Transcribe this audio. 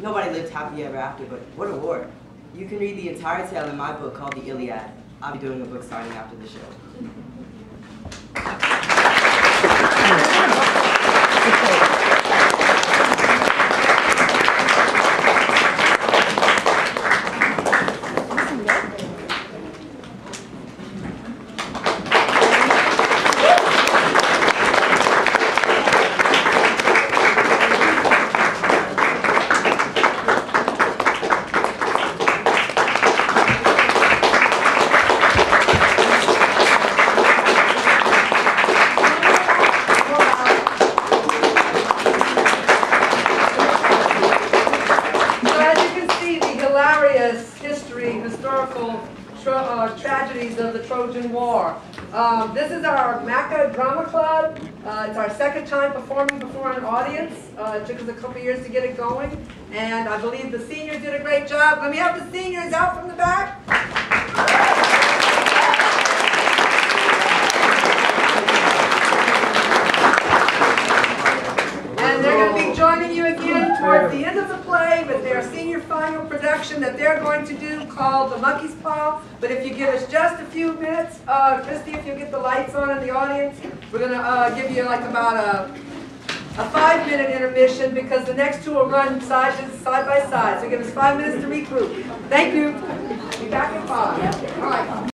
Nobody lived happily ever after, but what a war. You can read the entire tale in my book called The Iliad. I'll be doing a book signing after the show. Historical tragedies of the Trojan War. This is our Maca Drama Club. It's our second time performing before an audience. It took us a couple years to get it going, and I believe the seniors did a great job. Let me have the seniors out from the back. And they're going to be joining you again towards the end of the play with their senior final production that they're going to do called The Monkey's Paw. But if you give us just a few minutes, Christy, if you'll get the lights on in the audience, we're going to give you like about a 5-minute intermission because the next two will run side by side. So give us 5 minutes to regroup. Thank you. Be back in 5. All right.